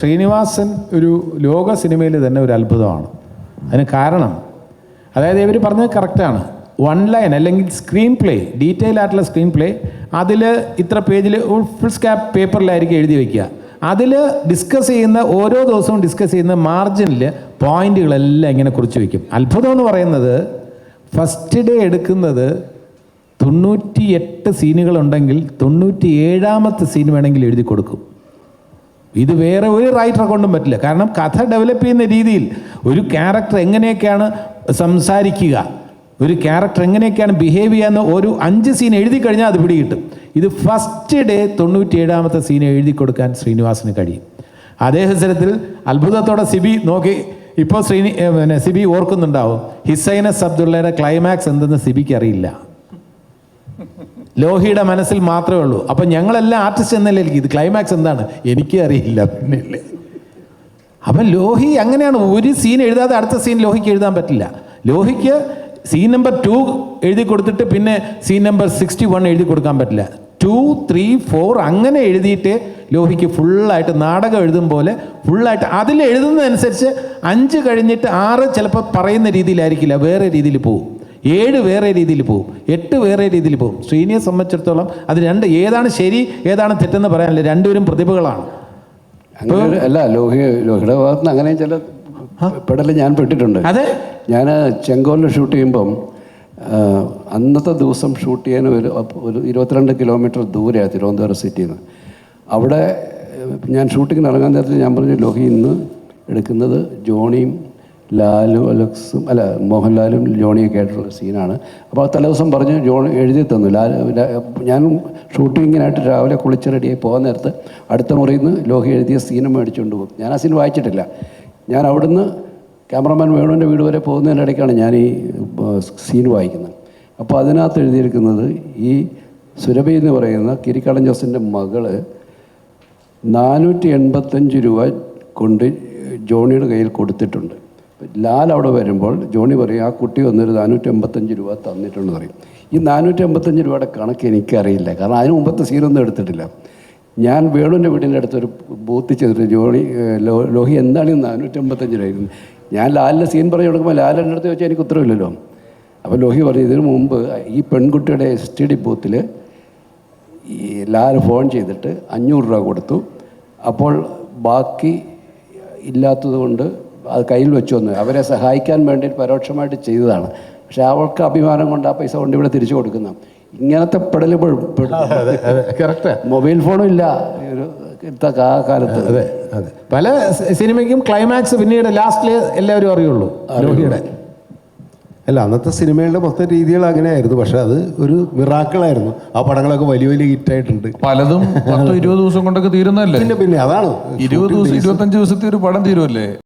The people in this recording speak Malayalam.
ശ്രീനിവാസൻ ഒരു ലോക സിനിമയിൽ തന്നെ ഒരു അത്ഭുതമാണ്. അതിന് കാരണം, അതായത് ഇവർ പറഞ്ഞത് കറക്റ്റാണ്. വൺ ലൈൻ അല്ലെങ്കിൽ സ്ക്രീൻ പ്ലേ, ഡീറ്റെയിൽ ആയിട്ടുള്ള സ്ക്രീൻ പ്ലേ, അതിൽ ഇത്ര പേജിൽ ഫുൾ സ്കാപ്പ് പേപ്പറിലായിരിക്കും എഴുതി വയ്ക്കുക. അതിൽ ഡിസ്കസ് ചെയ്യുന്ന ഓരോ ദിവസവും ഡിസ്കസ് ചെയ്യുന്ന മാർജിനിൽ പോയിന്റുകളെല്ലാം ഇങ്ങനെ കുറിച്ച് വയ്ക്കും. അത്ഭുതം എന്ന് പറയുന്നത്, ഫസ്റ്റ് ഡേ എടുക്കുന്നത് 98 സീനുകളുണ്ടെങ്കിൽ 97ാമത്തെ സീൻ വേണമെങ്കിൽ എഴുതി കൊടുക്കും. ഇത് വേറെ ഒരു റൈറ്ററെ കൊണ്ടും പറ്റില്ല. കാരണം കഥ ഡെവലപ്പ് ചെയ്യുന്ന രീതിയിൽ ഒരു ക്യാരക്ടർ എങ്ങനെയൊക്കെയാണ് സംസാരിക്കുക, ഒരു ക്യാരക്ടർ എങ്ങനെയൊക്കെയാണ് ബിഹേവ് ചെയ്യാന്ന് ഒരു 5 സീൻ എഴുതി കഴിഞ്ഞാൽ അത് പിടികിട്ടും. ഇത് ഫസ്റ്റ് ഡേ 97ാമത്തെ സീൻ എഴുതി കൊടുക്കാൻ ശ്രീനിവാസന് കഴിയും. അതേ അവസരത്തിൽ അത്ഭുതത്തോടെ സിബി നോക്കി, ഇപ്പോൾ സിബി ഓർക്കുന്നുണ്ടാവും, ഹിസൈനസ് അബ്ദുള്ളയുടെ ക്ലൈമാക്സ് എന്തെന്ന് സിബിക്ക് അറിയില്ല. ലോഹിയുടെ മനസ്സിൽ മാത്രമേ ഉള്ളൂ. അപ്പം ഞങ്ങളെല്ലാം ആർട്ടിസ്റ്റ് എന്നല്ലേ, ഇത് ക്ലൈമാക്സ് എന്താണ് എനിക്ക് അറിയില്ല. പിന്നല്ലേ അപ്പം ലോഹി അങ്ങനെയാണ്, ഒരു സീൻ എഴുതാതെ അടുത്ത സീൻ ലോഹിക്ക് എഴുതാൻ പറ്റില്ല. ലോഹിക്ക് സീൻ നമ്പർ 2 എഴുതി കൊടുത്തിട്ട് പിന്നെ സീൻ നമ്പർ 61 എഴുതി കൊടുക്കാൻ പറ്റില്ല. 2, 3, 4 അങ്ങനെ എഴുതിയിട്ട് ലോഹിക്ക് ഫുള്ളായിട്ട് നാടകം എഴുതും പോലെ ഫുള്ളായിട്ട് അതിൽ എഴുതുന്നതനുസരിച്ച് 5 കഴിഞ്ഞിട്ട് 6 ചിലപ്പോൾ പറയുന്ന രീതിയിലായിരിക്കില്ല, വേറെ രീതിയിൽ പോകും. 7 വേറെ രീതിയിൽ പോകും, 8 വേറെ രീതിയിൽ പോകും. ശ്രീനിയെ സംബന്ധിച്ചിടത്തോളം അത് ഏതാണ് ശരി ഏതാണ് തെറ്റെന്ന് പറയാനില്ല, രണ്ടുപേരും പ്രതിഭകളാണ്. അല്ല, ലോഹിയുടെ ഭാഗത്ത് നിന്ന് അങ്ങനെ ചില പെടല് ഞാൻ പെട്ടിട്ടുണ്ട്. അതെ, ഞാൻ ചെങ്കോലിൽ ഷൂട്ട് ചെയ്യുമ്പം അന്നത്തെ ദിവസം ഷൂട്ട് ചെയ്യാൻ ഒരു 22 കിലോമീറ്റർ ദൂരെയാണ് തിരുവനന്തപുരം സിറ്റിയിൽ നിന്ന്. അവിടെ ഞാൻ ഷൂട്ടിങ്ങിന് ഇറങ്ങാൻ നേരത്തിൽ ഞാൻ പറഞ്ഞു, ലോഹി ഇന്ന് എടുക്കുന്നത് ജോണിയും മോഹൻലാലും ജോണിയൊക്കെ ആയിട്ടുള്ള സീനാണ്. അപ്പോൾ തലേദിവസം പറഞ്ഞ് ജോണി എഴുതി തന്നു. ഞാൻ ഷൂട്ടിങ്ങിനായിട്ട് രാവിലെ കുളിച്ച് റെഡിയായി പോകാൻ നേരത്ത് അടുത്ത മുറിയിൽ നിന്ന് ലോഹി എഴുതിയ സീനും മേടിച്ചുകൊണ്ട് പോകും. ഞാൻ ആ സീൻ വായിച്ചിട്ടില്ല. ഞാൻ അവിടുന്ന് ക്യാമറമാൻ വേണുവിൻ്റെ വീട് വരെ പോകുന്നതിൻ്റെ ഇടയ്ക്കാണ് ഞാൻ ഈ സീൻ വായിക്കുന്നത്. അപ്പോൾ അതിനകത്ത് എഴുതിയിരിക്കുന്നത്, ഈ സുരഭി എന്ന് പറയുന്ന കിരിക്കാടൻ ജോസിൻ്റെ മകള് 485 രൂപ കൊണ്ട് ജോണിയുടെ കയ്യിൽ കൊടുത്തിട്ടുണ്ട്. ലാൽ അവിടെ വരുമ്പോൾ ജോണി പറയും, ആ കുട്ടി വന്നൊരു 485 രൂപ തന്നിട്ടുണ്ടെന്ന് പറയും. ഈ 485 രൂപയുടെ കണക്ക് എനിക്കറിയില്ല, കാരണം അതിന് മുമ്പത്തെ സീനൊന്നും എടുത്തിട്ടില്ല. ഞാൻ വേണുവിൻ്റെ വീടിൻ്റെ അടുത്തൊരു ബൂത്ത് ചെയ്തിട്ട് ലോഹി എന്താണ് ഈ 485 രൂപ? ഞാൻ ലാലിൻ്റെ സീൻ പറഞ്ഞു കൊടുക്കുമ്പോൾ ലാലിൻ്റെ അടുത്ത് ചോദിച്ചാൽ എനിക്ക് ഉത്തരവില്ലല്ലോ. അപ്പോൾ ലോഹി പറഞ്ഞു, ഇതിനു മുമ്പ് ഈ പെൺകുട്ടിയുടെ STD ബൂത്തിൽ ഈ ലാൽ ഫോൺ ചെയ്തിട്ട് 500 രൂപ കൊടുത്തു. അപ്പോൾ ബാക്കി ഇല്ലാത്തത് കൊണ്ട് അത് കയ്യിൽ വെച്ചു വന്നു. അവരെ സഹായിക്കാൻ വേണ്ടി പരോക്ഷമായിട്ട് ചെയ്തതാണ്. പക്ഷെ അവൾക്ക് അഭിമാനം കൊണ്ട് ആ പൈസ കൊണ്ട് ഇവിടെ തിരിച്ചു കൊടുക്കുന്ന ഇങ്ങനത്തെ മൊബൈൽ ഫോണും ഇല്ല ആ കാലത്ത്. അതെ അതെ, പല സിനിമയ്ക്കും ക്ലൈമാക്സ് പിന്നീട് ലാസ്റ്റിൽ എല്ലാവരും അറിയുള്ളൂ ലോഹിയുടെ. അല്ല, അന്നത്തെ സിനിമയുടെ മൊത്തം രീതികൾ അങ്ങനെയായിരുന്നു. പക്ഷെ അത് ഒരു മിറാക്കിളായിരുന്നു. ആ പടങ്ങളൊക്കെ വലിയ വലിയ ഹിറ്റായിട്ടുണ്ട്. പലതും 10-20 ദിവസം കൊണ്ടൊക്കെ തീരുന്നതല്ലേ. പിന്നെ അതാണ് 20 ദിവസം 25 ദിവസത്തെ ഒരു പടം തീരുമല്ലേ.